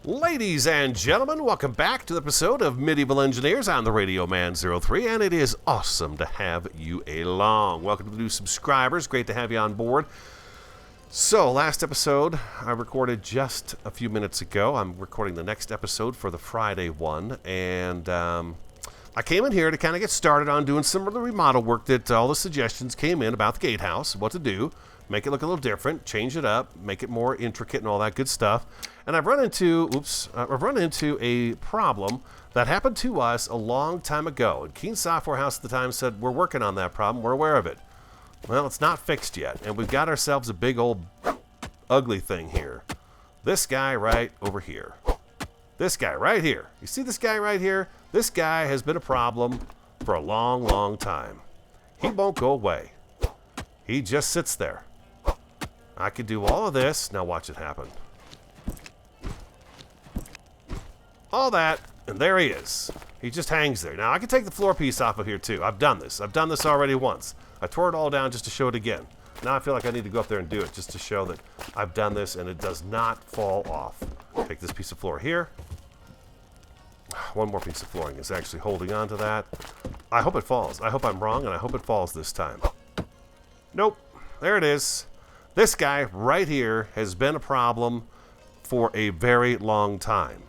Ladies and gentlemen, welcome back to the episode of Medieval Engineers. I'm the Radio Man 03, and it is awesome to have you along. Welcome to the new subscribers. Great to have you on board. So, last episode I recorded just a few minutes ago. I'm recording the next episode for the Friday one, and I came in here to kind of get started on doing some of the remodel work that all the suggestions came in about the gatehouse, what to do, make it look a little different, change it up, make it more intricate and all that good stuff. And I've run into a problem that happened to us a long time ago. And Keen Software House at the time said, we're working on that problem, we're aware of it. Well, it's not fixed yet, and we've got ourselves a big old ugly thing here. This guy right over here. This guy right here. You see this guy right here? This guy has been a problem for a long, long time. He won't go away. He just sits there. I could do all of this. Now watch it happen. All that, and there he is. He just hangs there. Now, I can take the floor piece off of here, too. I've done this. I've done this already once. I tore it all down just to show it again. Now I feel like I need to go up there and do it just to show that I've done this and it does not fall off. Take this piece of floor here. One more piece of flooring is actually holding on to that. I hope it falls. I hope I'm wrong, and I hope it falls this time. Nope. There it is. This guy right here has been a problem for a very long time.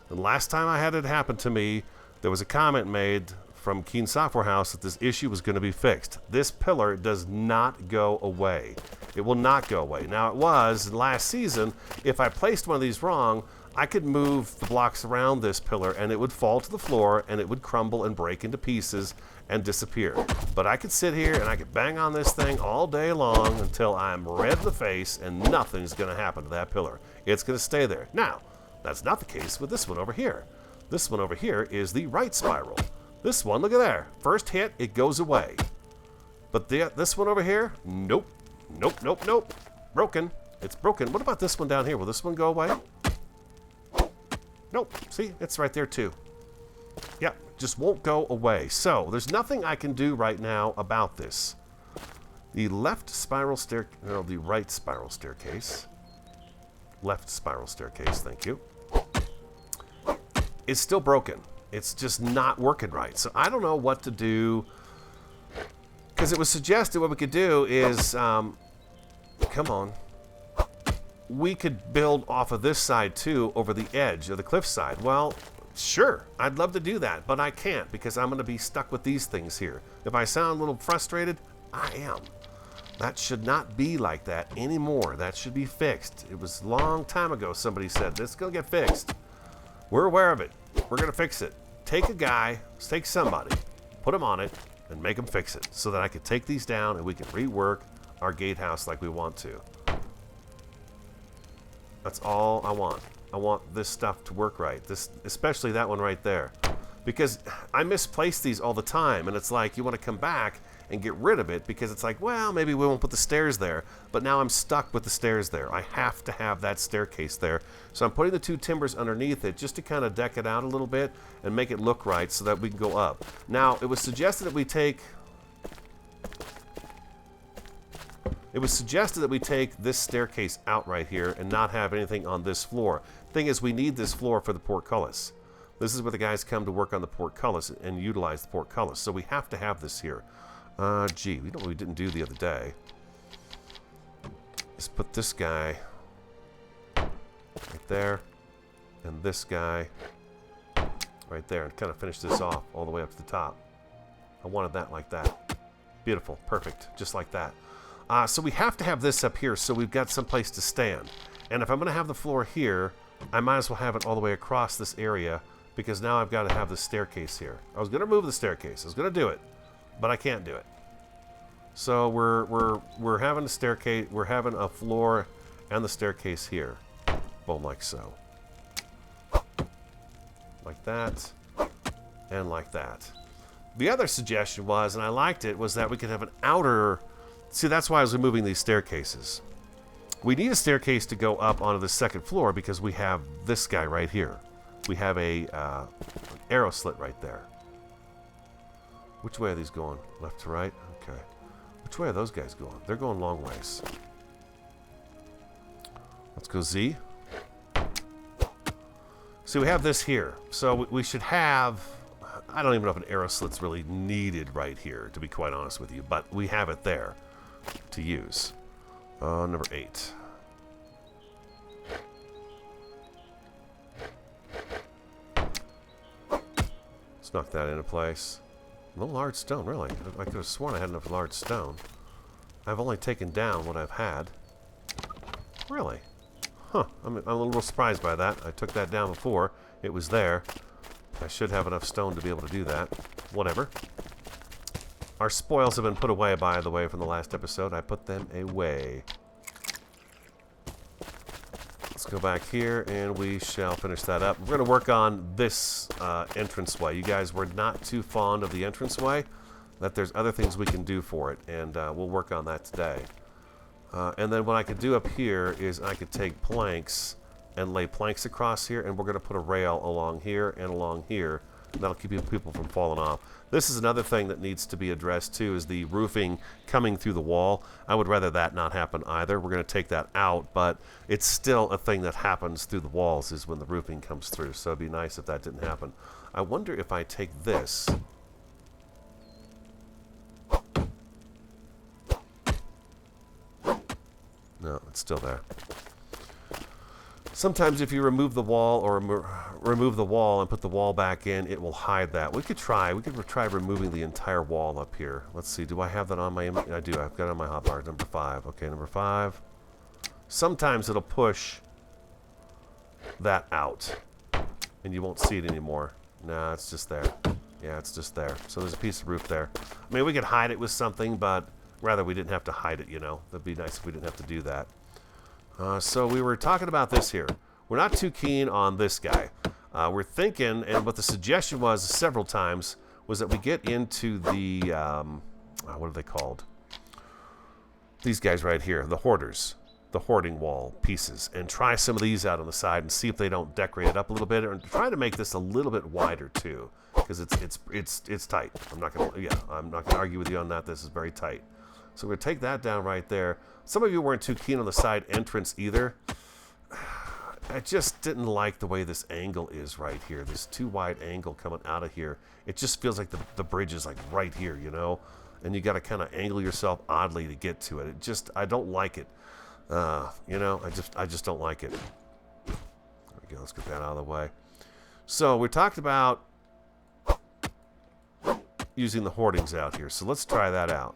And last time I had it happen to me, there was a comment made from Keen Software House that this issue was going to be fixed. This pillar does not go away. It will not go away. Now, it was last season, if I placed one of these wrong, I could move the blocks around this pillar and it would fall to the floor and it would crumble and break into pieces and disappear. But I could sit here and I could bang on this thing all day long until I'm red in the face and nothing's going to happen to that pillar. It's going to stay there. Now, that's not the case with this one over here. This one over here is the right spiral. This one, look at there. First hit, it goes away. But this one over here, nope. Nope, nope, nope. Broken. It's broken. What about this one down here? Will this one go away? Nope. See, it's right there too. Yep, just won't go away. So, there's nothing I can do right now about this. The left spiral the right spiral staircase. Left spiral staircase, thank you. It's still broken. It's just not working right. So I don't know what to do. Because it was suggested what we could do is, come on. We could build off of this side too, over the edge of the cliff side. Well, sure, I'd love to do that, but I can't because I'm going to be stuck with these things here. If I sound a little frustrated, I am. That should not be like that anymore. That should be fixed. It was a long time ago somebody said, this is going to get fixed. We're aware of it. We're going to fix it. Take a guy, take somebody, put him on it, and make him fix it so that I can take these down and we can rework our gatehouse like we want to. That's all I want. I want this stuff to work right. This, especially that one right there. Because I misplace these all the time, and it's like you want to come back and get rid of it because it's like, well, maybe we won't put the stairs there, but now I'm stuck with the stairs there. I have to have that staircase there. So I'm putting the two timbers underneath it just to kind of deck it out a little bit and make it look right so that we can go up. Now, it was suggested that we take this staircase out right here and not have anything on this floor. Thing is, we need this floor for the portcullis. This is where the guys come to work on the portcullis and utilize the portcullis. So we have to have this here. Gee, we didn't do the other day. Let's put this guy right there, and this guy right there, and kind of finish this off all the way up to the top. I wanted that like that. Beautiful, perfect, just like that. So we have to have this up here so we've got some place to stand. And if I'm going to have the floor here, I might as well have it all the way across this area because now I've got to have the staircase here. I was going to move the staircase. I was going to do it, but I can't do it. So we're having a staircase, we're having a floor and the staircase here. Boom, like so. Like that, and like that. The other suggestion was, and I liked it, was that we could have an outer... See, that's why I was removing these staircases. We need a staircase to go up onto the second floor because we have this guy right here. We have an arrow slit right there. Which way are these going? Left to right? Okay. Which way are those guys going? They're going long ways. Let's go Z. So we have this here. So we should have... I don't even know if an arrow slit's really needed right here, to be quite honest with you. But we have it there to use. Number 8. Let's knock that into place. No large stone, really. I could have sworn I had enough large stone. I've only taken down what I've had. Really? Huh. I'm a little surprised by that. I took that down before. It was there. I should have enough stone to be able to do that. Whatever. Our spoils have been put away, by the way, from the last episode. I put them away. Let's go back here, and we shall finish that up. We're going to work on this entranceway. You guys were not too fond of the entranceway. That there's other things we can do for it, and we'll work on that today. And then what I could do up here is I could take planks and lay planks across here, and we're going to put a rail along here and along here. And that'll keep people from falling off. This is another thing that needs to be addressed too, is the roofing coming through the wall. I would rather that not happen either. We're going to take that out, but it's still a thing that happens through the walls, is when the roofing comes through. So it'd be nice if that didn't happen. I wonder if I take this... No, it's still there. Sometimes if you remove the wall or remove the wall and put the wall back in, it will hide that. We could try removing the entire wall up here. Let's see, do I have that on my image? I do. I've got it on my hotbar. Number 5. Okay, number 5. Sometimes it'll push that out and you won't see it anymore. Nah, it's just there. Yeah, it's just there. So there's a piece of roof there. I mean, we could hide it with something, but rather we didn't have to hide it, you know. That'd be nice if we didn't have to do that. So we were talking about this here. We're not too keen on this guy. We're thinking, and what the suggestion was several times, was that we get into the, what are they called? These guys right here, the hoarders, the hoarding wall pieces, and try some of these out on the side and see if they don't decorate it up a little bit, and try to make this a little bit wider too, because it's tight. I'm not gonna argue with you on that. This is very tight. So we're going to take that down right there. Some of you weren't too keen on the side entrance either. I just didn't like the way this angle is right here. This too wide angle coming out of here. It just feels like the bridge is like right here, you know? And you got to kind of angle yourself oddly to get to it. I don't like it. You know, I just don't like it. There we go. Let's get that out of the way. So we talked about using the hoardings out here. So let's try that out.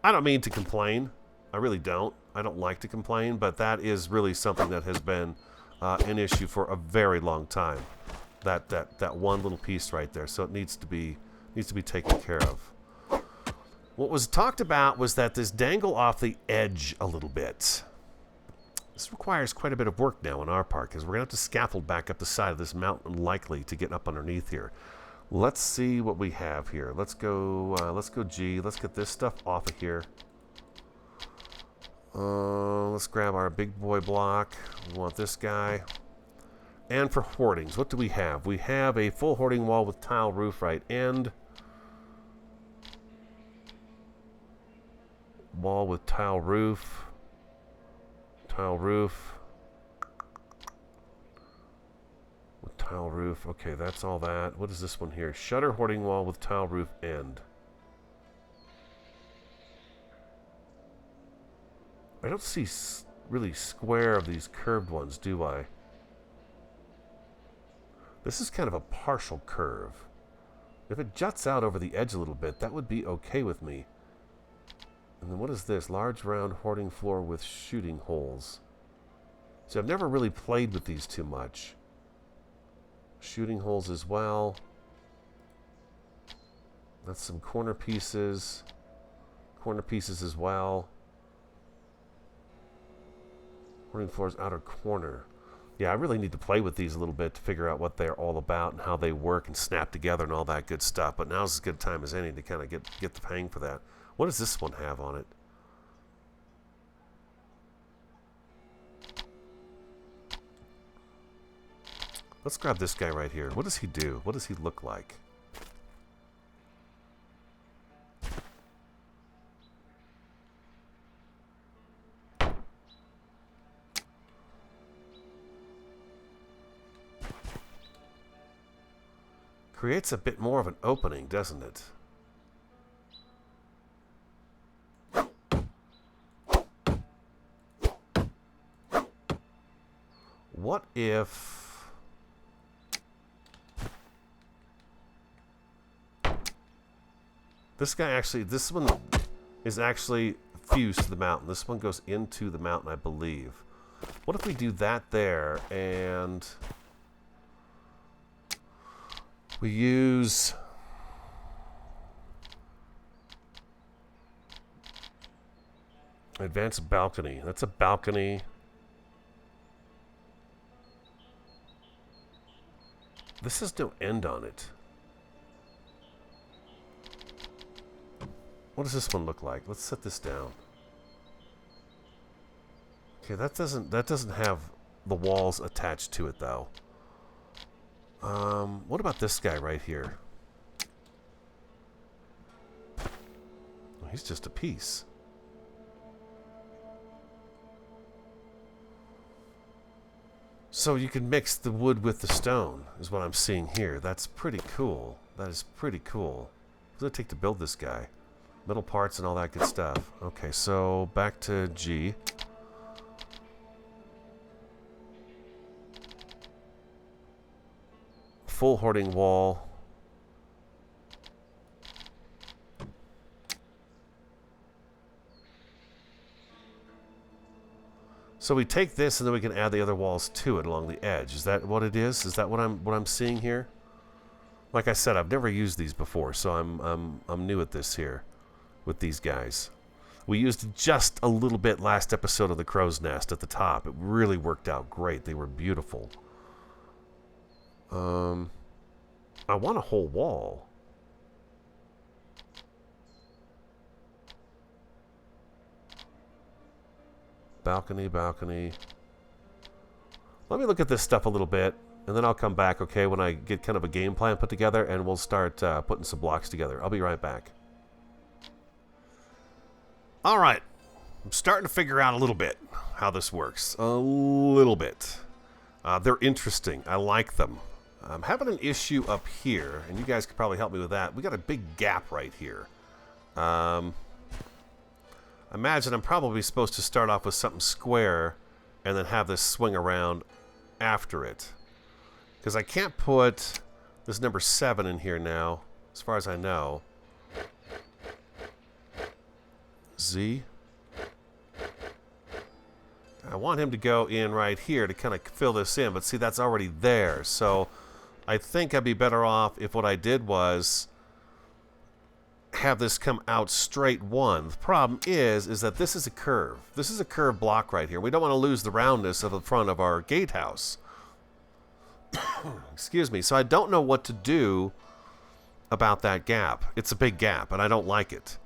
I don't mean to complain. I really don't. I don't like to complain, but that is really something that has been an issue for a very long time. That one little piece right there. So it needs to be taken care of. What was talked about was that this dangle off the edge a little bit. This requires quite a bit of work now on our part, because we're going to have to scaffold back up the side of this mountain likely to get up underneath here. Let's see what we have here. Let's go G. Let's get this stuff off of here. Let's grab our big boy block. We want this guy. And for hoardings, what do we have? We have a full hoarding wall with tile roof right end. Wall with tile roof. Tile roof. With tile roof. Okay, that's all that. What is this one here? Shutter hoarding wall with tile roof end. I don't see really square of these curved ones, do I? This is kind of a partial curve. If it juts out over the edge a little bit, that would be okay with me. And then what is this? Large round hoarding floor with shooting holes. See, I've never really played with these too much. Shooting holes as well. That's some corner pieces. Corner pieces as well. Hoarding floor's outer corner. Yeah, I really need to play with these a little bit to figure out what they're all about and how they work and snap together and all that good stuff. But now's as good a time as any to kind of get the hang for that. What does this one have on it? Let's grab this guy right here. What does he do? What does he look like? creates a bit more of an opening, doesn't it? What if... this one is actually fused to the mountain. This one goes into the mountain, I believe. What if we do that there, and we use... advanced balcony. That's a balcony. This has no end on it. What does this one look like? Let's set this down. Okay, that doesn't have the walls attached to it though. What about this guy right here? Oh, he's just a piece. So you can mix the wood with the stone, is what I'm seeing here. That's pretty cool. That is pretty cool. What does it take to build this guy? Metal parts and all that good stuff. Okay, so back to G. Full hoarding wall. So we take this and then we can add the other walls to it along the edge. Is that what it is? Is that what I'm seeing here? Like I said, I've never used these before, so I'm new at this here with these guys. We used just a little bit last episode of the Crow's Nest at the top. It really worked out great. They were beautiful. I want a whole wall. Balcony, balcony. Let me look at this stuff a little bit, and then I'll come back, okay, when I get kind of a game plan put together, and we'll start putting some blocks together. I'll be right back. All right. I'm starting to figure out a little bit how this works. A little bit. They're interesting. I like them. I'm having an issue up here, and you guys could probably help me with that. We got a big gap right here. Imagine I'm probably supposed to start off with something square and then have this swing around after it. Because I can't put this number 7 in here now, as far as I know. Z. I want him to go in right here to kind of fill this in, but see, that's already there. So I think I'd be better off if what I did was have this come out straight one. The problem is that this is a curve. This is a curved block right here. We don't want to lose the roundness of the front of our gatehouse. Excuse me. So I don't know what to do about that gap. It's a big gap, and I don't like it.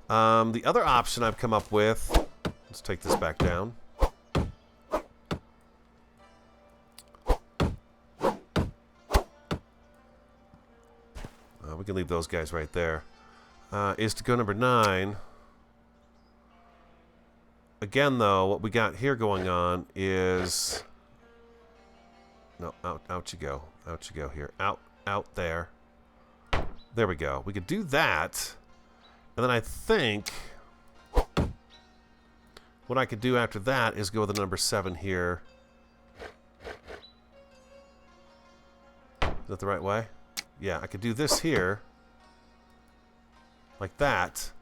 The other option I've come up with... let's take this back down. We can leave those guys right there. Is to go number 9. Again, though, what we got here going on is... no, out you go. Out you go here. Out there. There we go. We could do that. And then I think what I could do after that is go with the number 7 here. Is that the right way? Yeah, I could do this here. Like that.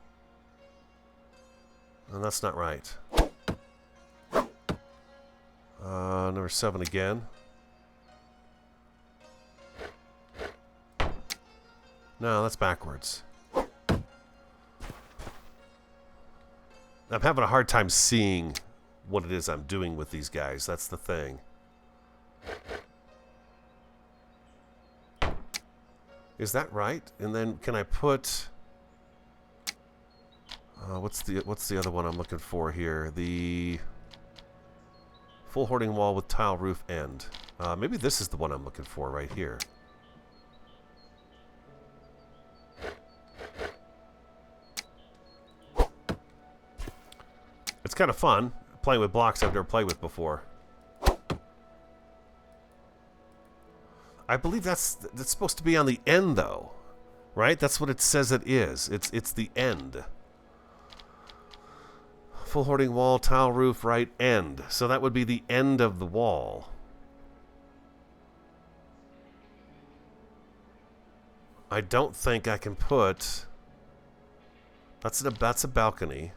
And that's not right. Number 7 again. No, that's backwards. I'm having a hard time seeing what it is I'm doing with these guys. That's the thing. Is that right? And then can I put... what's the other one I'm looking for here? The full hoarding wall with tile roof end. Maybe this is the one I'm looking for right here. It's kind of fun playing with blocks I've never played with before. I believe that's supposed to be on the end, though. Right? That's what it says it is. It's the end. Full hoarding wall, tile roof, right end. So that would be the end of the wall. I don't think I can put... That's a balcony.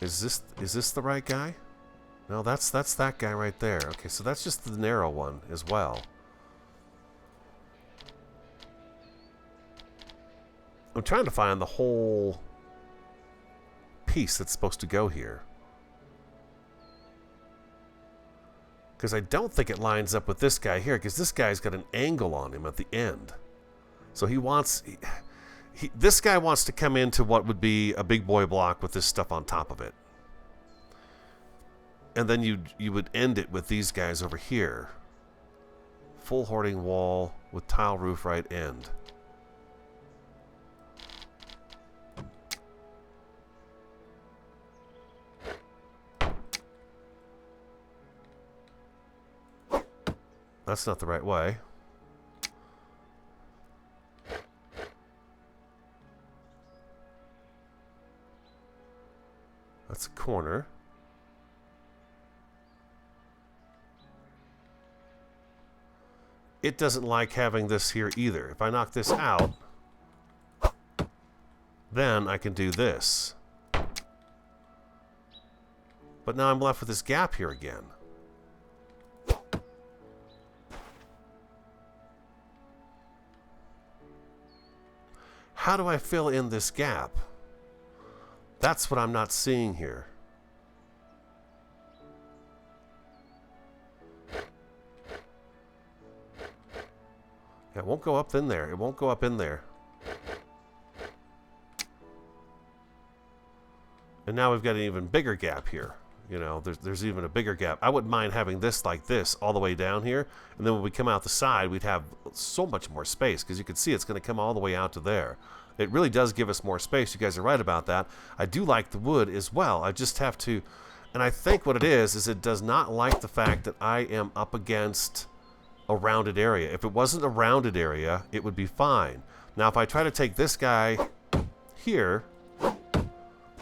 Is this the right guy? No, that's that guy right there. Okay, so that's just the narrow one as well. I'm trying to find the whole piece that's supposed to go here. Because I don't think it lines up with this guy here, because this guy's got an angle on him at the end. So he wants... this guy wants to come into what would be a big boy block with this stuff on top of it. And then you would end it with these guys over here. Full hoarding wall with tile roof right end. That's not the right way. That's a corner. It doesn't like having this here either. If I knock this out, then I can do this. But now I'm left with this gap here again. How do I fill in this gap? That's what I'm not seeing here. It won't go up in there. It won't go up in there. And now we've got an even bigger gap here. You know, there's even a bigger gap. I wouldn't mind having this like this all the way down here. And then when we come out the side, we'd have so much more space. Because you can see it's going to come all the way out to there. It really does give us more space. You guys are right about that. I do like the wood as well. I just have to... And I think what it is it does not like the fact that I am up against a rounded area. If it wasn't a rounded area, it would be fine. Now, if I try to take this guy here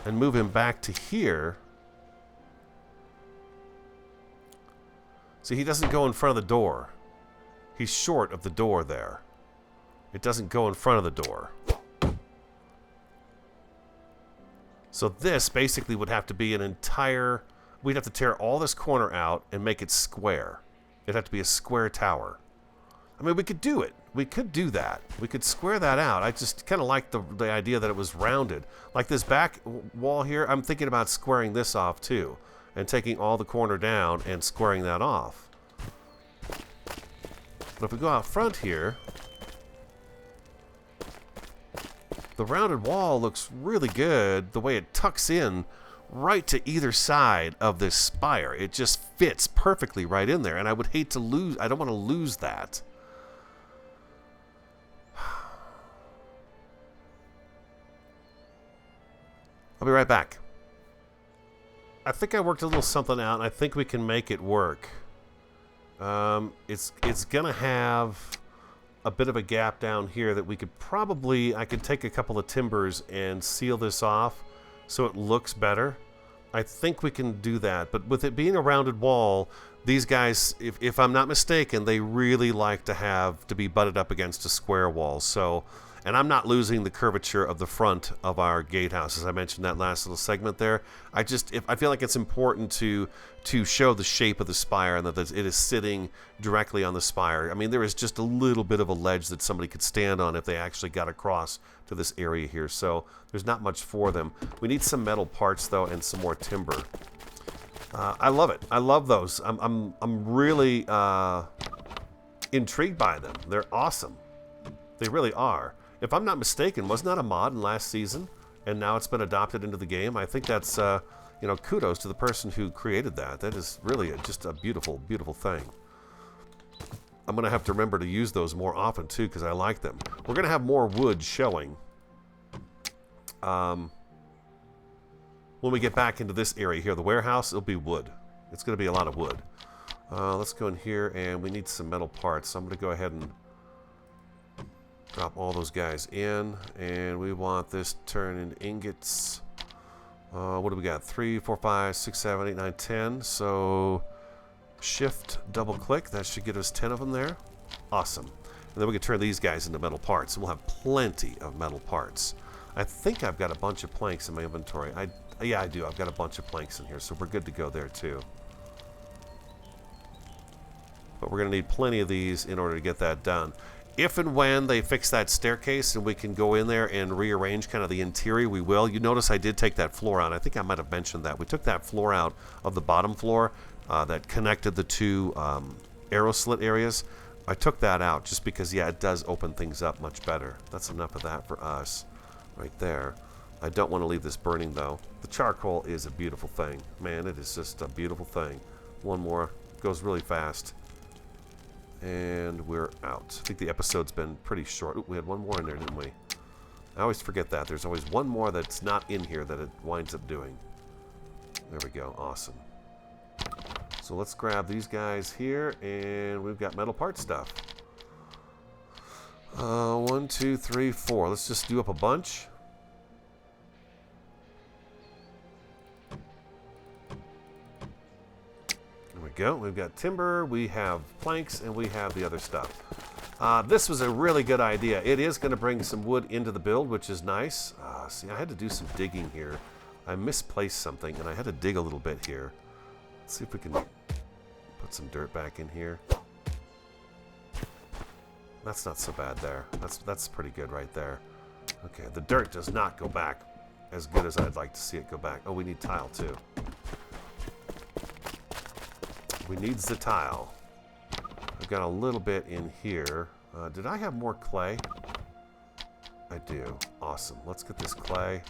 and move him back to here... See, he doesn't go in front of the door. He's short of the door there. It doesn't go in front of the door. So this basically would have to be an entire... We'd have to tear all this corner out and make it square. It'd have to be a square tower. I mean, we could do it. We could do that. We could square that out. I just kind of like the idea that it was rounded. Like this back wall here, I'm thinking about squaring this off too. And taking all the corner down and squaring that off. But if we go out front here, the rounded wall looks really good the way it tucks in right to either side of this spire. It just fits perfectly right in there, and I would hate to lose... I don't want to lose that. I'll be right back. I think I worked a little something out, and I think we can make it work. It's gonna have a bit of a gap down here that we could probably... I could take a couple of timbers and seal this off so it looks better. I think we can do that, but with it being a rounded wall, these guys, if I'm not mistaken, they really like to be butted up against a square wall. So... And I'm not losing the curvature of the front of our gatehouse, as I mentioned that last little segment there. I feel like it's important to show the shape of the spire and that it is sitting directly on the spire. I mean, there is just a little bit of a ledge that somebody could stand on if they actually got across to this area here. So there's not much for them. We need some metal parts though, and some more timber. I love it. I love those. I'm really intrigued by them. They're awesome. They really are. If I'm not mistaken, wasn't that a mod in last season? And now it's been adopted into the game. I think that's, you know, kudos to the person who created that. That is really just a beautiful, beautiful thing. I'm going to have to remember to use those more often, too, because I like them. We're going to have more wood showing. When we get back into this area here, the warehouse, it'll be wood. It's going to be a lot of wood. Let's go in here, and we need some metal parts. So I'm going to go ahead and drop all those guys in, and we want this turned into ingots. What do we got? 3, 4, 5, 6, 7, 8, 9, 10. So shift, double click. That should get us 10 of them there. Awesome. And then we can turn these guys into metal parts, and we'll have plenty of metal parts. I think I've got a bunch of planks in my inventory. Yeah, I do. I've got a bunch of planks in here, so we're good to go there too. But we're going to need plenty of these in order to get that done. If and when they fix that staircase and we can go in there and rearrange kind of the interior, we will. You notice I did take that floor out. I think I might have mentioned that. We took that floor out of the bottom floor that connected the two arrow slit areas. I took that out just because, yeah, it does open things up much better. That's enough of that for us right there. I don't want to leave this burning, though. The charcoal is a beautiful thing. Man, it is just a beautiful thing. One more. Goes really fast. And we're out. I think the episode's been pretty short. Ooh, we had one more in there, didn't we? I always forget that. There's always one more that's not in here that it winds up doing. There we go. Awesome. So let's grab these guys here, and we've got metal part stuff. 1, 2, 3, 4. Let's just do up a bunch. There we go. We've got timber, we have planks, and we have the other stuff. This was a really good idea. It is going to bring some wood into the build, which is nice. See, I had to do some digging here. I misplaced something, and I had to dig a little bit here. Let's see if we can put some dirt back in here. That's not so bad there. That's pretty good right there. Okay, the dirt does not go back as good as I'd like to see it go back. Oh, we need tile too. We needs the tile. I've got a little bit in here. Did I have more clay? I do. Awesome. Let's get this clay.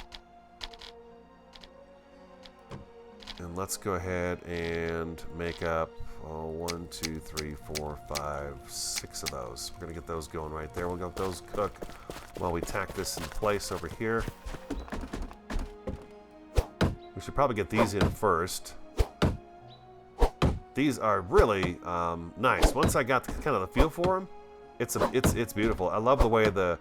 And let's go ahead and make up 1, 2, 3, 4, 5, 6 of those. We're going to get those going right there. We'll let those cook while we tack this in place over here. We should probably get these in first. These are really nice. Once I got kind of the feel for them, it's beautiful. I love the way the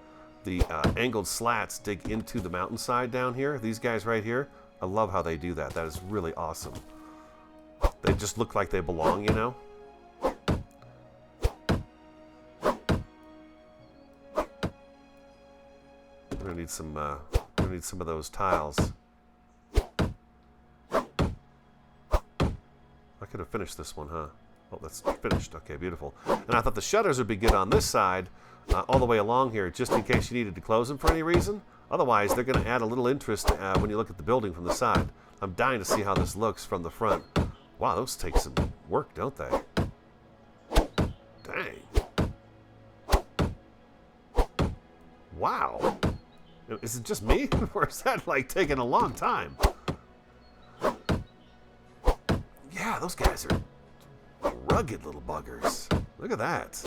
angled slats dig into the mountainside down here. These guys right here, I love how they do that. That is really awesome. They just look like they belong, you know? We're gonna need some of those tiles. I could have finished this one, huh? Oh, that's finished. Okay, beautiful. And I thought the shutters would be good on this side, all the way along here, just in case you needed to close them for any reason. Otherwise, they're going to add a little interest when you look at the building from the side. I'm dying to see how this looks from the front. Wow, those take some work, don't they? Dang. Wow. Is it just me? Or is that, like, taking a long time? Yeah, those guys are rugged little buggers. Look at that.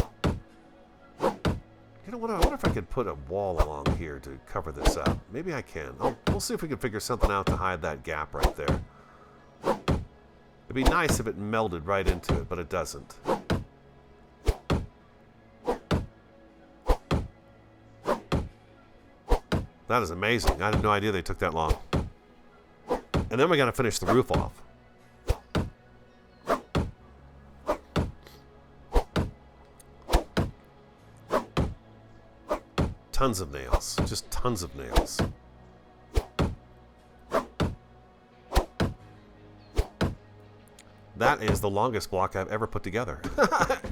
You know what? I wonder if I could put a wall along here to cover this up. Maybe I can. We'll see if we can figure something out to hide that gap right there. It'd be nice if it melded right into it, but it doesn't. That is amazing. I had no idea they took that long. And then we got to finish the roof off. Tons of nails. Just tons of nails. That is the longest block I've ever put together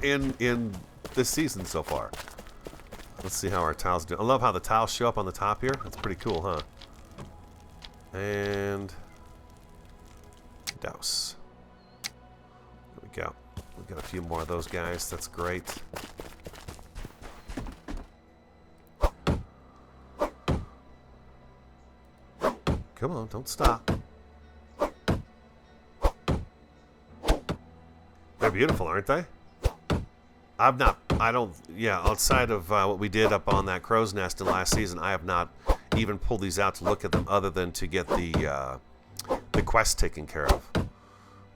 in this season so far. Let's see how our tiles do. I love how the tiles show up on the top here. That's pretty cool, huh? And douse. There we go. We've got a few more of those guys. That's great. Come on, don't stop. They're beautiful, aren't they? Outside of what we did up on that crow's nest in last season, I have not even pulled these out to look at them other than to get the quest taken care of.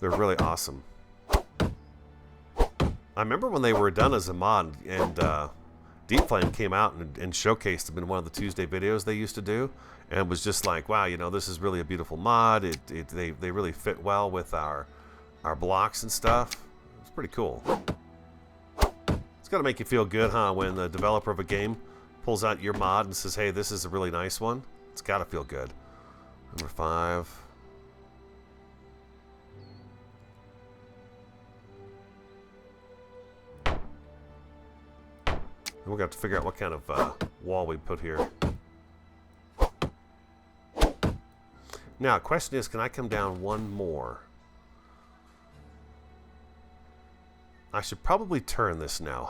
They're really awesome. I remember when they were done as a mod, and Deep Flame came out and showcased them in one of the Tuesday videos they used to do, and was just like, wow, you know, this is really a beautiful mod. They really fit well with our blocks and stuff. It's pretty cool. It's got to make you feel good, huh, when the developer of a game pulls out your mod and says, hey, this is a really nice one. It's got to feel good. Number 5. We're going to have to figure out what kind of wall we put here. Now, the question is, can I come down one more? I should probably turn this now,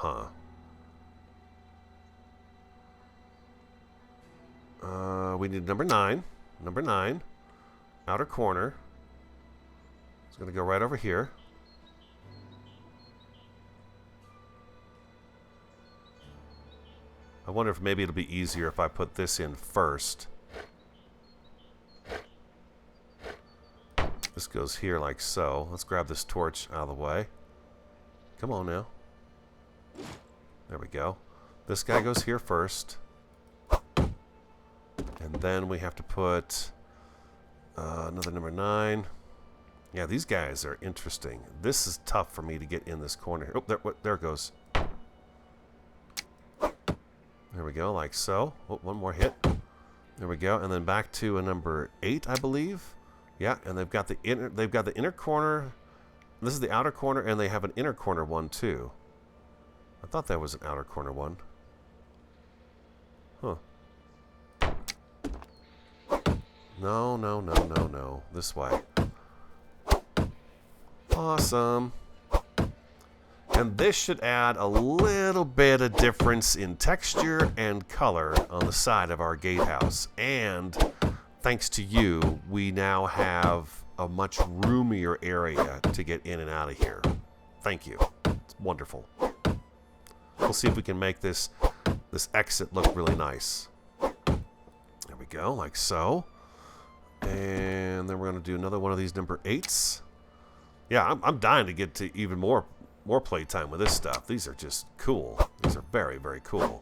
huh? We need number 9. Number 9. Outer corner. It's going to go right over here. I wonder if maybe it'll be easier if I put this in first. This goes here like so. Let's grab this torch out of the way. Come on now. There we go. This guy goes here first. And then we have to put another number 9. Yeah, these guys are interesting. This is tough for me to get in this corner. Oh, there it goes. There we go, like so. Oh, one more hit. There we go, and then back to a number 8, I believe. Yeah, and they've got the inner corner. This is the outer corner, and they have an inner corner one too. I thought that was an outer corner one. Huh. No. This way. Awesome. And this should add a little bit of difference in texture and color on the side of our gatehouse. And thanks to you, we now have a much roomier area to get in and out of here. Thank you. It's wonderful. We'll see if we can make this exit look really nice. There we go, like so. And then we're going to do another one of these number 8s. Yeah, I'm dying to get to even more playtime with this stuff. These are just cool. These are very, very cool.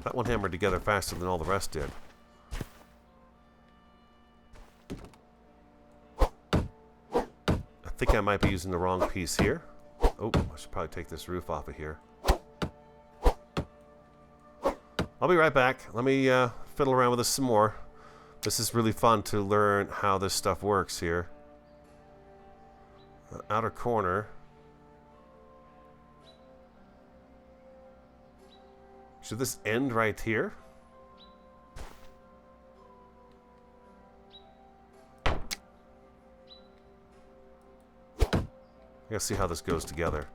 That one hammered together faster than all the rest did. I think I might be using the wrong piece here. Oh, I should probably take this roof off of here. I'll be right back. Let me fiddle around with this some more. This is really fun to learn how this stuff works here. Outer corner. Should this end right here? I gotta see how this goes together.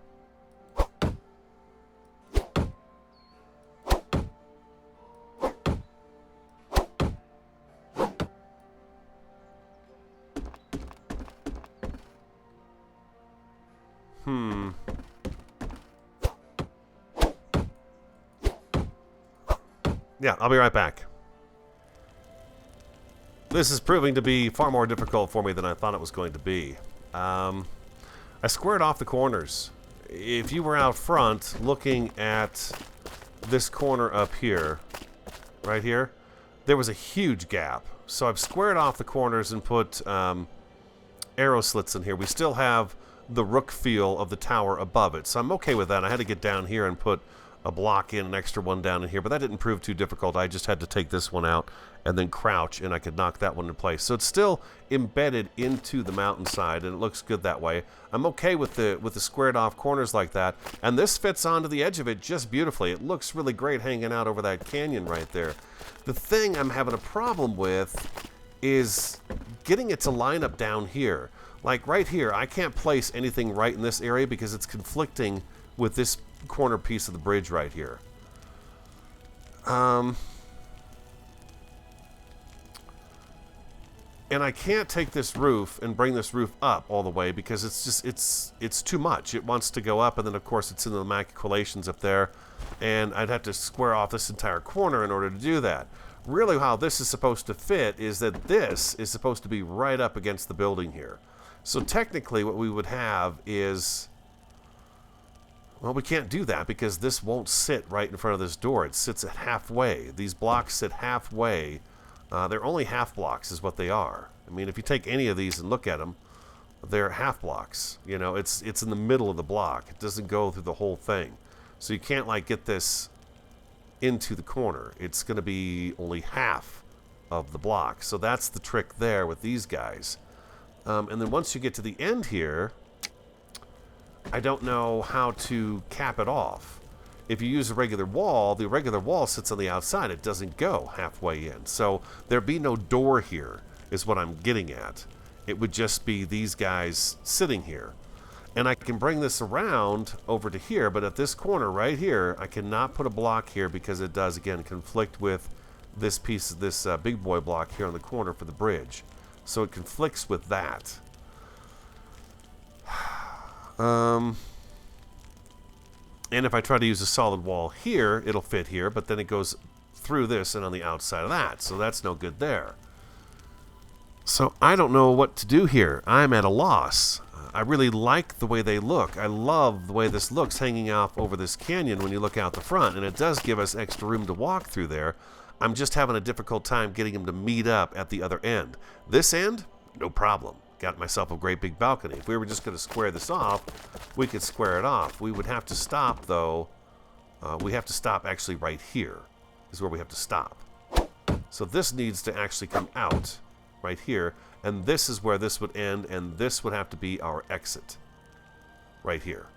Yeah, I'll be right back. This is proving to be far more difficult for me than I thought it was going to be. I squared off the corners. If you were out front looking at this corner up here, right here, there was a huge gap. So I've squared off the corners and put arrow slits in here. We still have the rook feel of the tower above it, so I'm okay with that. I had to get down here and put a block in, an extra one down in here, but that didn't prove too difficult. I just had to take this one out and then crouch, and I could knock that one in place. So it's still embedded into the mountainside, and it looks good that way. I'm okay with the squared off corners like that, and this fits onto the edge of it just beautifully. It looks really great hanging out over that canyon right there. The thing I'm having a problem with is getting it to line up down here. Like right here, I can't place anything right in this area because it's conflicting with this corner piece of the bridge right here. And I can't take this roof and bring this roof up all the way because it's too much. It wants to go up, and then of course it's in the maculations up there, and I'd have to square off this entire corner in order to do that. really how this is supposed to fit is that this is supposed to be right up against the building here. So technically what we would have is, well, we can't do that because this won't sit right in front of this door. It sits at halfway. These blocks sit halfway. They're only half blocks is what they are. I mean, if you take any of these and look at them, they're half blocks. You know, it's in the middle of the block. It doesn't go through the whole thing. So you can't, like, get this into the corner. It's going to be only half of the block. So that's the trick there with these guys. And then once you get to the end here, I don't know how to cap it off. If you use a regular wall, the regular wall sits on the outside. It doesn't go halfway in. So there'd be no door here, is what I'm getting at. It would just be these guys sitting here. And I can bring this around over to here, but at this corner right here, I cannot put a block here because it does, again, conflict with this piece of this big boy block here on the corner for the bridge. So it conflicts with that. And if I try to use a solid wall here, it'll fit here, but then it goes through this and on the outside of that. So that's no good there. So I don't know what to do here. I'm at a loss. I really like the way they look. I love the way this looks hanging off over this canyon when you look out the front, and it does give us extra room to walk through there. I'm just having a difficult time getting them to meet up at the other end. This end, no problem. Got myself a great big balcony. If we were just going to square this off, we could square it off. We would have to stop, though. We have to stop actually right here is where we have to stop. So this needs to actually come out right here, and this is where this would end, and this would have to be our exit right here.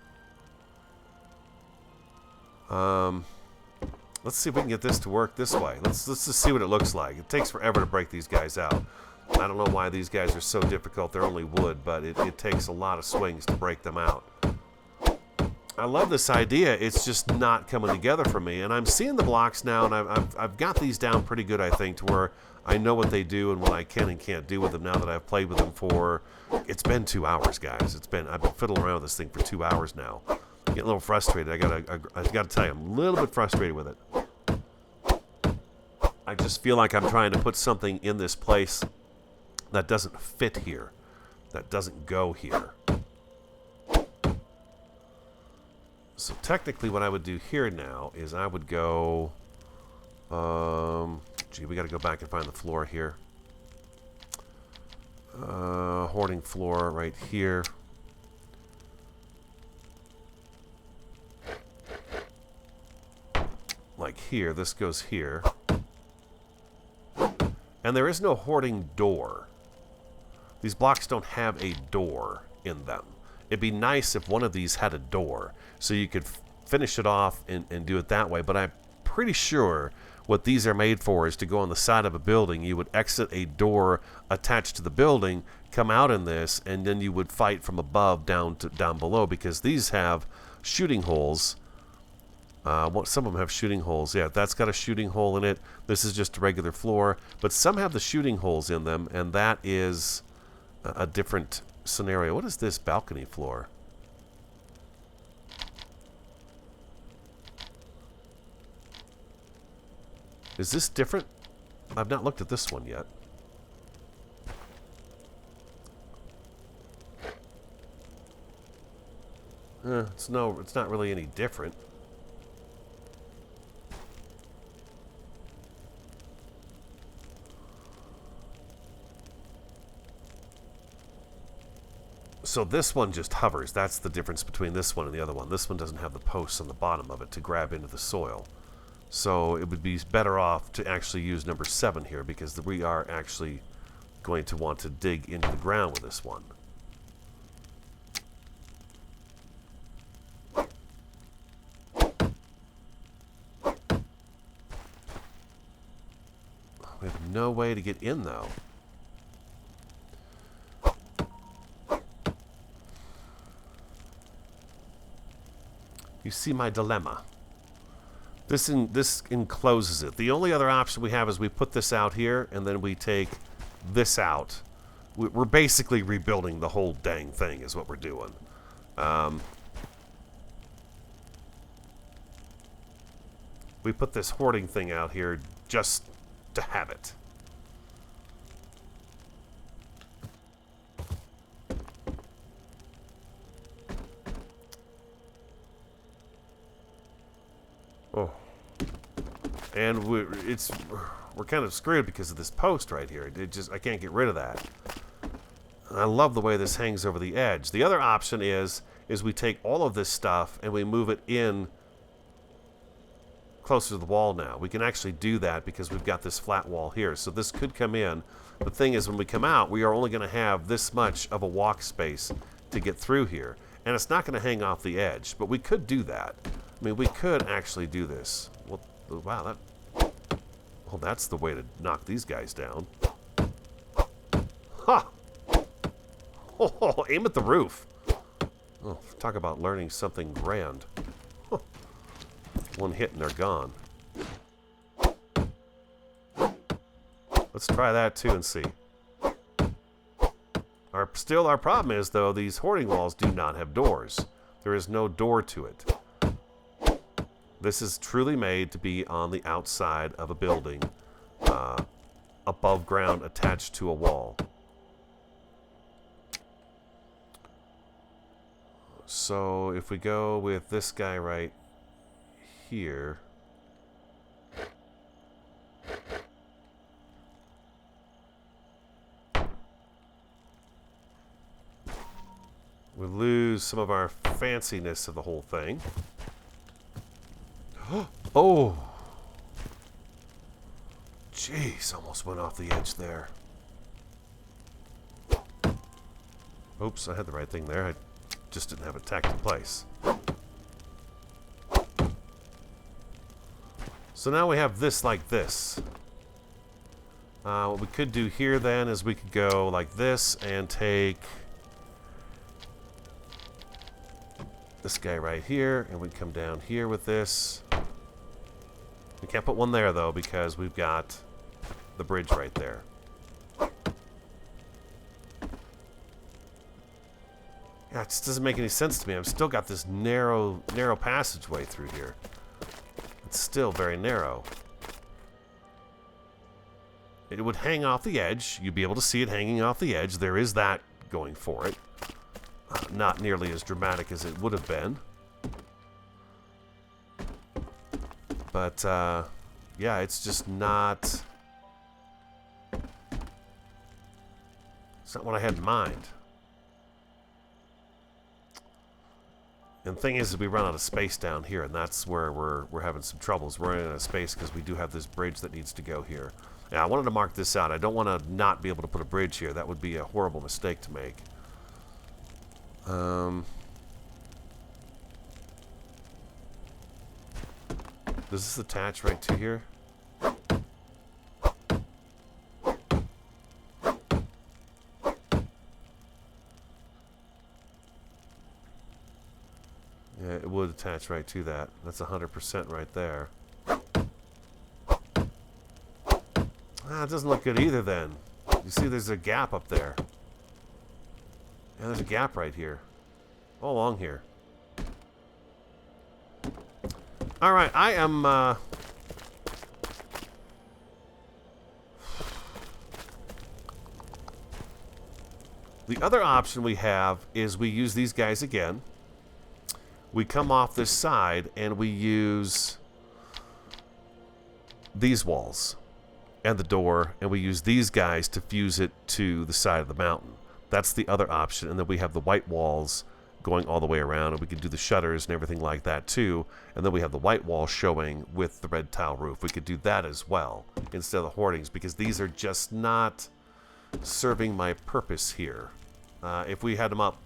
Let's see if we can get this to work this way. Let's just see what it looks like. It takes forever to break these guys out. I don't know why these guys are so difficult. They're only wood, but it takes a lot of swings to break them out. I love this idea. It's just not coming together for me, and I'm seeing the blocks now, and I've got these down pretty good, I think, to where I know what they do and what I can and can't do with them now that I've played with them for, it's been 2 hours, guys. I've been fiddling around with this thing for 2 hours now. I'm getting a little frustrated. I gotta tell you, I'm a little bit frustrated with it. I just feel like I'm trying to put something in this place that doesn't fit here, that doesn't go here. So technically what I would do here now is I would go, gee, we got to go back and find the floor here. Hoarding floor right here. Like here, this goes here. And there is no hoarding door. These blocks don't have a door in them. It'd be nice if one of these had a door, so you could finish it off and do it that way, but I'm pretty sure what these are made for is to go on the side of a building. You would exit a door attached to the building, come out in this, and then you would fight from above down below, because these have shooting holes. Some of them have shooting holes. Yeah, that's got a shooting hole in it. This is just a regular floor, but some have the shooting holes in them, and that is a different scenario. What is this balcony floor? Is this different? I've not looked at this one yet. It's not really any different. So this one just hovers. That's the difference between this one and the other one. This one doesn't have the posts on the bottom of it to grab into the soil. So it would be better off to actually use number 7 here, because we are actually going to want to dig into the ground with this one. We have no way to get in, though. You see my dilemma. This encloses it. The only other option we have is we put this out here, and then we take this out. We're basically rebuilding the whole dang thing is what we're doing. We put this hoarding thing out here just to have it. Oh. And we're kind of screwed because of this post right here. I can't get rid of that. I love the way this hangs over the edge. The other option is we take all of this stuff and we move it in closer to the wall now. We can actually do that because we've got this flat wall here. So this could come in. The thing is, when we come out, we are only going to have this much of a walk space to get through here. And it's not going to hang off the edge, but we could do that. I mean, we could actually do this. Well, wow, well, that's the way to knock these guys down. Ha! Oh, aim at the roof. Oh, talk about learning something grand. Huh. One hit and they're gone. Let's try that too and see. Our problem is, though, these hoarding walls do not have doors. There is no door to it. This is truly made to be on the outside of a building, above ground, attached to a wall. So if we go with this guy right here, we lose some of our fanciness of the whole thing. Oh! Jeez, almost went off the edge there. Oops, I had the right thing there. I just didn't have it tacked in place. So now we have this like this. What we could do here then is we could go like this and take this guy right here, and we come down here with this. We can't put one there though because we've got the bridge right there. Yeah, it just doesn't make any sense to me. I've still got this narrow passageway through here. It's still very narrow. It would hang off the edge. You'd be able to see it hanging off the edge. There is that going for it. Not nearly as dramatic as it would have been. But, yeah, it's just not... It's not what I had in mind. And the thing is we run out of space down here, and that's where we're having some troubles. We're running out of space because we do have this bridge that needs to go here. Yeah, I wanted to mark this out. I don't want to not be able to put a bridge here. That would be a horrible mistake to make. Does this attach right to here? Yeah, it would attach right to that. That's 100% right there. Ah, it doesn't look good either then. You see there's a gap up there. Yeah, there's a gap right here. All along here. Alright, I am... The other option we have is we use these guys again. We come off this side and we use these walls and the door, and we use these guys to fuse it to the side of the mountain. That's the other option. And then we have the white walls going all the way around, and we can do the shutters and everything like that too. And then we have the white wall showing with the red tile roof. We could do that as well instead of the hoardings, because these are just not serving my purpose here. If we had them up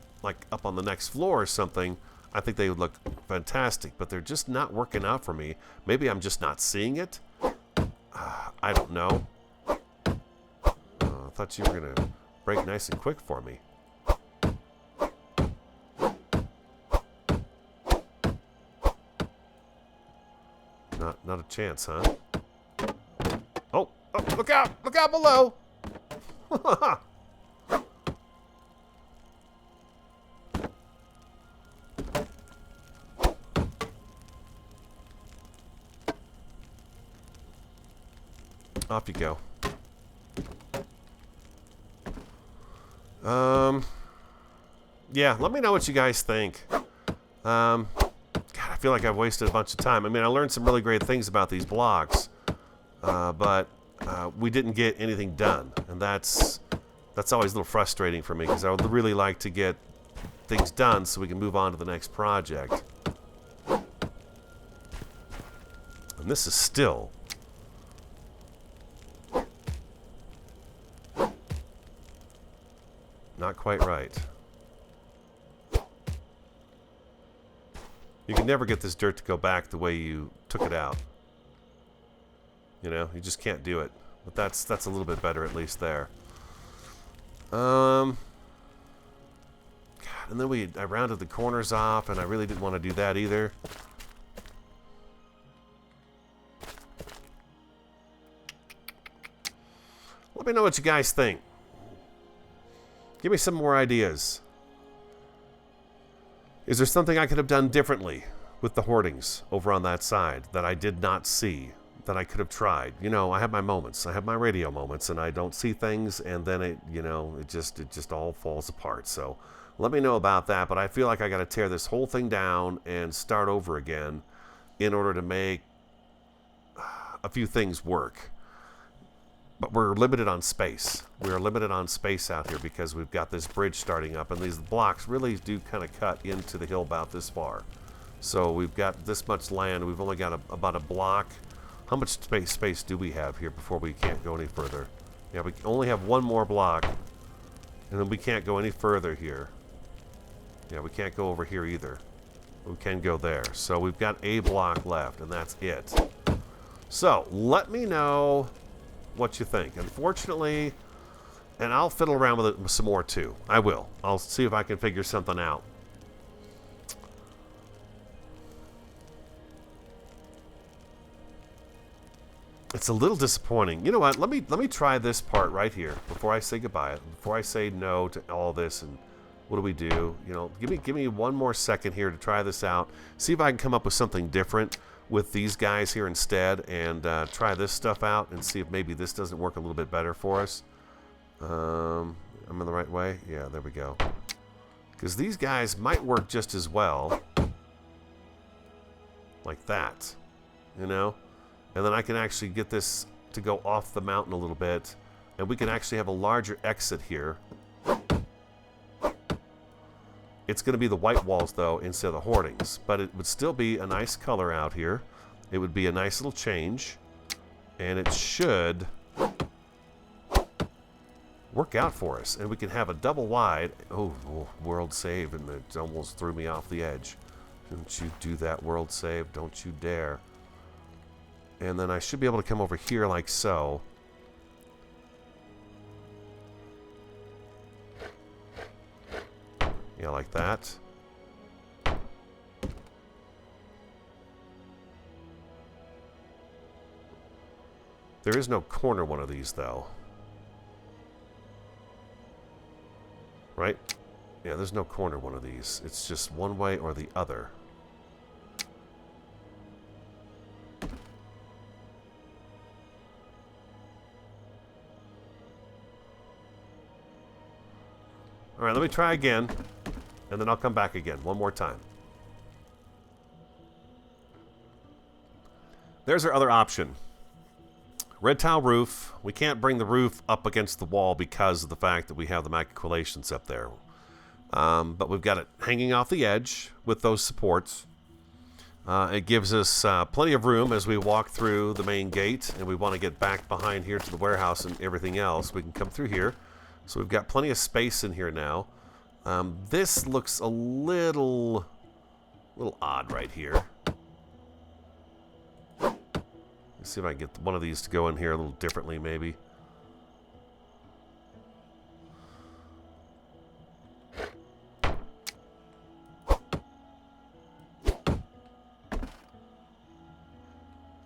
on the next floor or something, I think they would look fantastic, but they're just not working out for me. Maybe I'm just not seeing it. I don't know. I thought you were going to break nice and quick for me. Not a chance, huh? Oh, look out! Look out below! Off you go. Yeah, let me know what you guys think. God, I feel like I've wasted a bunch of time. I mean, I learned some really great things about these blocks, but we didn't get anything done, and that's always a little frustrating for me because I would really like to get things done so we can move on to the next project. And this is still not quite right. You can never get this dirt to go back the way you took it out. You know, you just can't do it. But that's a little bit better at least there. God, and then I rounded the corners off, and I really didn't want to do that either. Let me know what you guys think. Give me some more ideas. Is there something I could have done differently with the hoardings over on that side that I did not see, that I could have tried? You know, I have my moments. I have my radio moments, and I don't see things, and then it just all falls apart. So let me know about that, but I feel like I got to tear this whole thing down and start over again in order to make a few things work. But we're limited on space. We're limited on space out here because we've got this bridge starting up, and these blocks really do kind of cut into the hill about this far. So we've got this much land. We've only got about a block. How much space do we have here before we can't go any further? Yeah, we only have one more block, and then we can't go any further here. Yeah, we can't go over here either. We can go there. So we've got a block left, and that's it. So let me know what you think. Unfortunately, and I'll fiddle around with it some more too. I will. I'll see if I can figure something out. It's a little disappointing. You know what? Let me try this part right here before I say goodbye. Before I say no to all this, and what do we do? You know, give me one more second here to try this out. See if I can come up with something different with these guys here instead, and try this stuff out and see if maybe this doesn't work a little bit better for us. I'm in the right way? Yeah, there we go. Because these guys might work just as well like that, you know? And then I can actually get this to go off the mountain a little bit, and we can actually have a larger exit here. It's going to be the white walls, though, instead of the hoardings. But it would still be a nice color out here. It would be a nice little change. And it should work out for us. And we can have a double wide. Oh, world save. And it almost threw me off the edge. Don't you do that, world save. Don't you dare. And then I should be able to come over here like so. Yeah, like that. There is no corner one of these, though. Right? Yeah, there's no corner one of these. It's just one way or the other. All right, let me try again, and then I'll come back again one more time. There's our other option. Red tile roof. We can't bring the roof up against the wall because of the fact that we have the maculations up there. But we've got it hanging off the edge with those supports. It gives us plenty of room as we walk through the main gate, and we want to get back behind here to the warehouse and everything else. We can come through here. So we've got plenty of space in here now. This looks a little odd right here. Let's see if I can get one of these to go in here a little differently, maybe.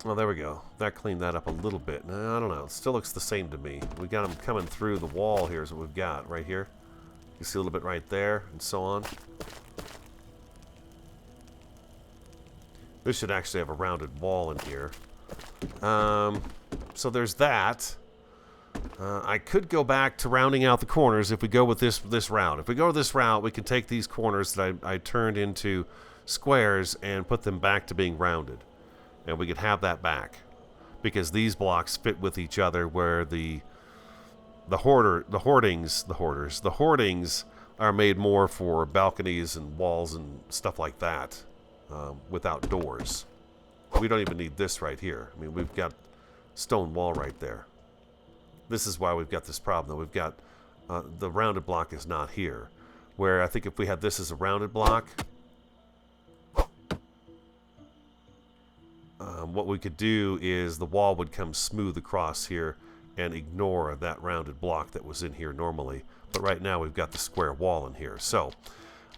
Oh, there we go. That cleaned that up a little bit. No, I don't know. It still looks the same to me. We got them coming through the wall here is what we've got right here. You see a little bit right there and so on. This should actually have a rounded wall in here. So there's that. I could go back to rounding out the corners if we go with this route. If we go this route, we can take these corners that I turned into squares and put them back to being rounded. And we could have that back. Because these blocks fit with each other, where the hoardings are made more for balconies and walls and stuff like that, without doors. We don't even need this right here. I mean, we've got stone wall right there. This is why we've got this problem, though. We've got the rounded block is not here, where I think if we had this as a rounded block, what we could do is the wall would come smooth across here and ignore that rounded block that was in here normally. But right now we've got the square wall in here. So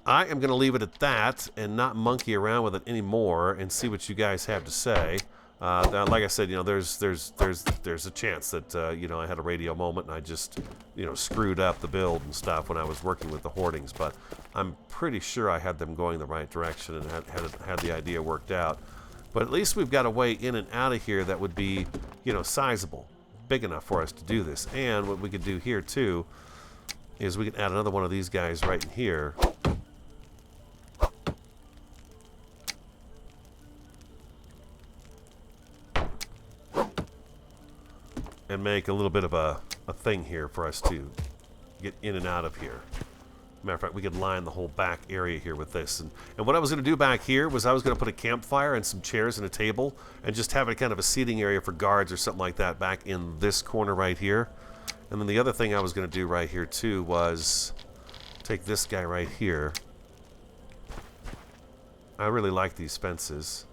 I am going to leave it at that and not monkey around with it anymore and see what you guys have to say. Like I said, you know, there's a chance that you know, I had a radio moment and I just, you know, screwed up the build and stuff when I was working with the hoardings. But I'm pretty sure I had them going the right direction and had the idea worked out. But at least we've got a way in and out of here that would be, you know, sizable, big enough for us to do this. And what we could do here too is we can add another one of these guys right in here. And make a little bit of a thing here for us to get in and out of here. Matter of fact, we could line the whole back area here with this. And what I was going to do back here was I was going to put a campfire and some chairs and a table and just have a kind of a seating area for guards or something like that back in this corner right here. And then the other thing I was going to do right here too was take this guy right here. I really like these fences.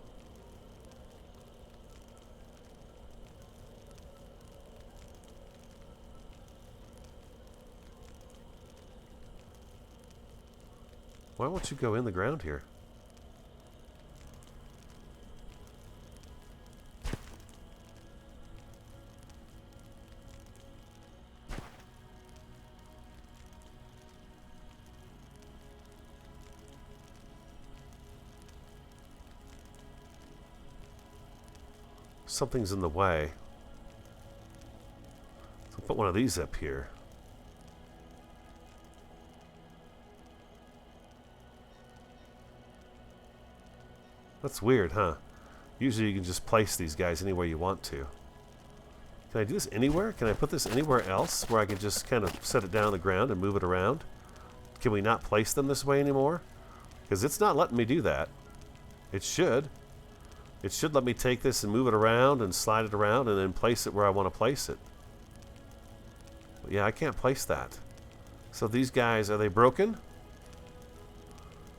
Why won't you go in the ground here? Something's in the way. So put one of these up here. That's weird, huh? Usually you can just place these guys anywhere you want to. Can I do this anywhere? Can I put this anywhere else where I can just kind of set it down on the ground and move it around? Can we not place them this way anymore? Because it's not letting me do that. It should. It should let me take this and move it around and slide it around and then place it where I want to place it. But yeah, I can't place that. So these guys, are they broken?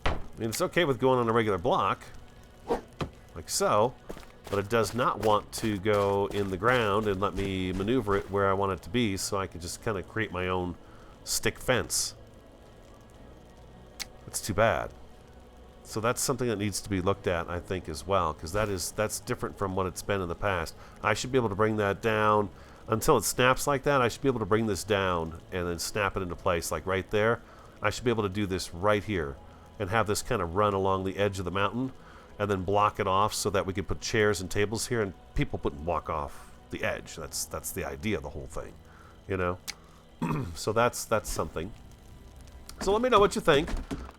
I mean, it's okay with going on a regular block. Like so, but it does not want to go in the ground and let me maneuver it where I want it to be, so I can just kind of create my own stick fence. That's too bad. So that's something that needs to be looked at, I think, as well, because that's different from what it's been in the past. I should be able to bring that down until it snaps like that. I should be able to bring this down and then snap it into place, like right there. I should be able to do this right here and have this kind of run along the edge of the mountain and then block it off so that we can put chairs and tables here and people wouldn't walk off the edge. That's the idea of the whole thing, you know. So that's something. So let me know what you think.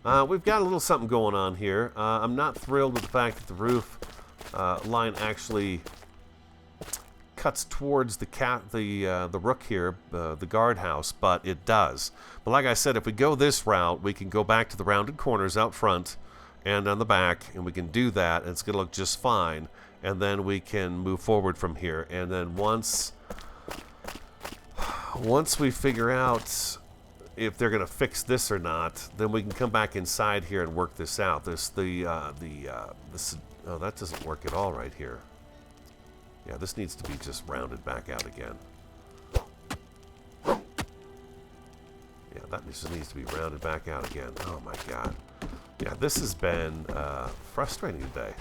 We've got a little something going on here. I'm not thrilled with the fact that the roof line actually cuts towards the rook here, the guardhouse, but it does. But like I said, if we go this route, we can go back to the rounded corners out front and on the back, and we can do that, and it's going to look just fine. And then we can move forward from here. And then once we figure out if they're going to fix this or not, then we can come back inside here and work this out. Oh, that doesn't work at all right here. Yeah, this needs to be just rounded back out again. Yeah, that just needs to be rounded back out again. Oh my God. Yeah, this has been frustrating today.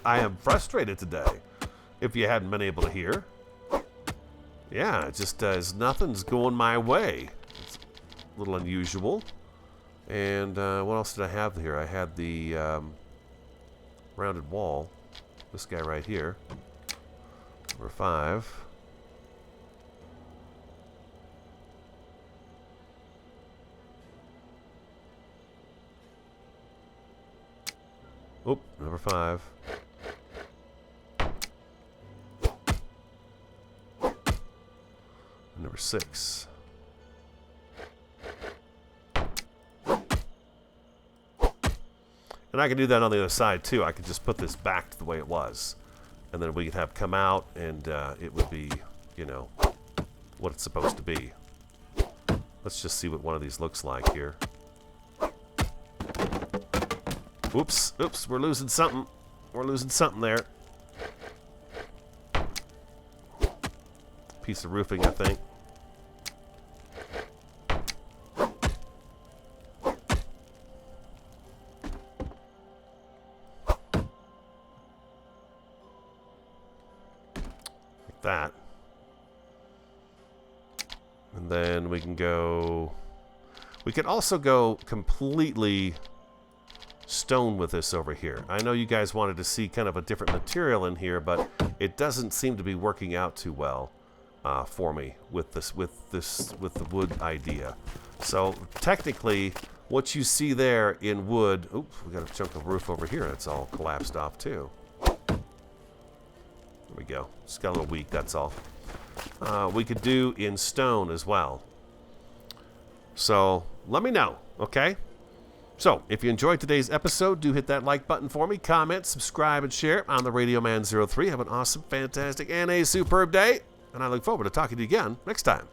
I am frustrated today, if you hadn't been able to hear. Yeah, it just nothing's going my way. It's a little unusual. And what else did I have here? I had the rounded wall. This guy right here. Number 5. Oop, number 5. Number 6. And I can do that on the other side too. I could just put this back to the way it was. And then we could have come out and it would be, you know, what it's supposed to be. Let's just see what one of these looks like here. Oops, oops, we're losing something. We're losing something there. Piece of roofing, I think. Like that. And then we can go... We could also go completely stone with this over here. I know you guys wanted to see kind of a different material in here, but it doesn't seem to be working out too well for me with the wood idea. So technically, what you see there in wood, oops, we got a chunk of roof over here that's all collapsed off too. There we go. Just got a little weak, that's all. We could do in stone as well. So let me know, okay? So, if you enjoyed today's episode, do hit that like button for me, comment, subscribe, and share. I'm the Radio Man 03. Have an awesome, fantastic, and a superb day. And I look forward to talking to you again next time.